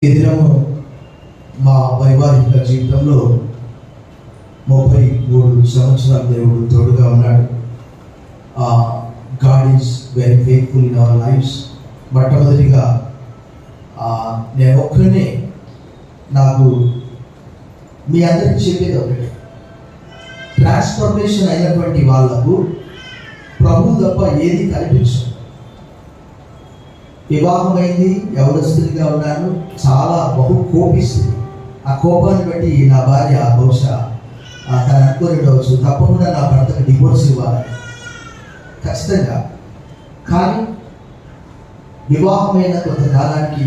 ఈ దినము మా వైవాహిక జీవితంలో 33 సంవత్సరాలు దేవుడు తోడుగా ఉన్నాడు. God is very faithful in our lifes. మొట్టమొదటిగా నేను ఒక్కనే నాకు మీ అందరికీ చెప్పేది ఒకటి, ట్రాన్స్ఫర్మేషన్ అయినటువంటి వాళ్లకు ప్రభు తప్ప ఏది కనిపించదు. వివాహమైంది, యవనస్తుడిగా ఉన్నాను, చాలా బహు కోపిస్తుంది. ఆ కోపాన్ని బట్టి నా భార్య బహుశా తను అనుకుని ఉండవచ్చు, తప్పకుండా నా భర్తకు డివోర్స్ ఇవ్వాలి ఖచ్చితంగా. కానీ వివాహమైన కొంతకాలానికి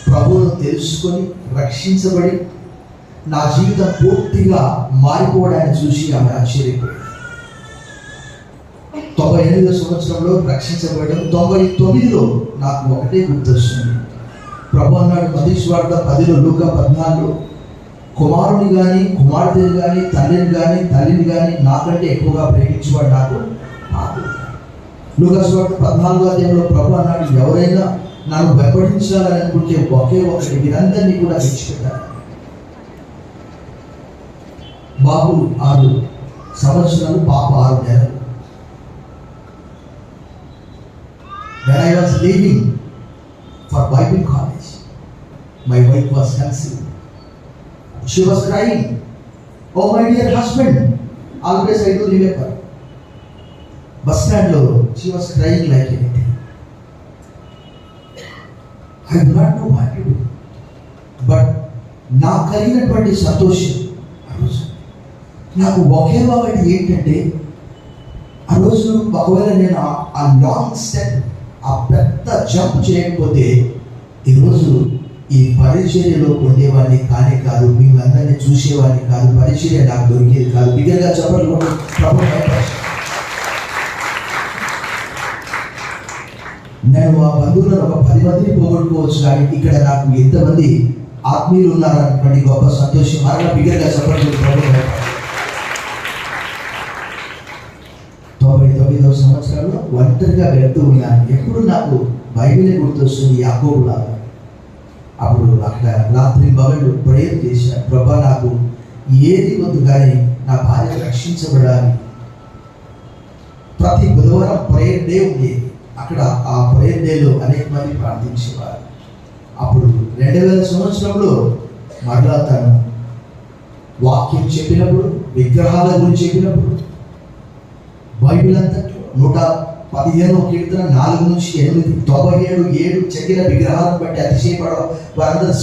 ప్రభువును తెలుసుకొని రక్షించబడి నా జీవితం పూర్తిగా మారిపోవడాన్ని చూసి ఆమె ఆశ్చర్యపోయింది. 98 సంవత్సరంలో రక్షించబడడం, 99లో నాకు ఒకటే గుర్తొస్తుంది. ప్రభు అన్నాడు మత్తయి సువార్త 10లో, లూకా 14లో, కుమారుని కానీ కుమార్తెని కానీ తల్లిని కానీ నాకంటే ఎక్కువగా ప్రేమించేవాడు నాకు కాదు. లూకా సువార్త 14వ అధ్యాయంలో ప్రభు అన్నాడు, ఎవరైనా నన్ను వెంబడించాలని అనుకుంటే ఒకే ఒకటి, మీరందరినీ కూడా విడిచిపెట్టాలి. బాబు 6 సంవత్సరాలు, పాప 6 నెలలు. When I was leaving for Bible college, my wife was conceived. She was crying, "Oh my dear husband!" Always I do remember. Bus stand lo, she was crying like anything. I do not know what to do. But నా కలిగినటువంటి సంతోషం నాకు ఒకే ఒకటి ఏంటంటే, ఆ రోజు ఒకవేళ నేను ఆ లాంగ్ స్టెప్, ఆ పెద్ద జంప్ చేయకపోతే ఈరోజు ఈ పరిచర్యలో ఉండేవాడిని కానే కాదు, మిమ్మల్ని చూసేవాడిని కాదు, పరిచర్య నాకు దొరికేది కాదు. బిగ్గరగా చెప్పలు ప్రభు. నేను ఆ బంధువులను ఒక 10 మందిని పోగొట్టుకోవచ్చు, కానీ ఇక్కడ నాకు ఎంతమంది ఆత్మీయులు ఉన్నారన్నటువంటి గొప్ప సంతోషం. మరలా బిగ్గరగా చెప్పలు ప్రభు. 99వ సంవత్సరంలో ఒంటరిగా వెళ్తూ ఉన్నాను. ఎప్పుడు నాకు బైబిలే గుర్తొస్తుంది, యాకోబు లాగా. అప్పుడు అక్కడ రాత్రి పగలు ప్రేయర్ చేశాను, ప్రభా నాకు ఏది వద్దు కానీ నా భార్య రక్షించబడాలి. ప్రతి బుధవారం ప్రేయర్ డే ఉండేది. అక్కడ ఆ ప్రేయర్ డేలో అనేక మంది ప్రార్థించేవారు. అప్పుడు 2000 సంవత్సరంలో మరలా తను వాక్యం చెప్పినప్పుడు, విగ్రహాల గురించి చెప్పినప్పుడు, బైబిల్ అంతట్లో 115వ కీర్తన 4 నుంచి 8, 97 చెక్కిన విగ్రహాలను బట్టి అతిశయపడ వారందరూ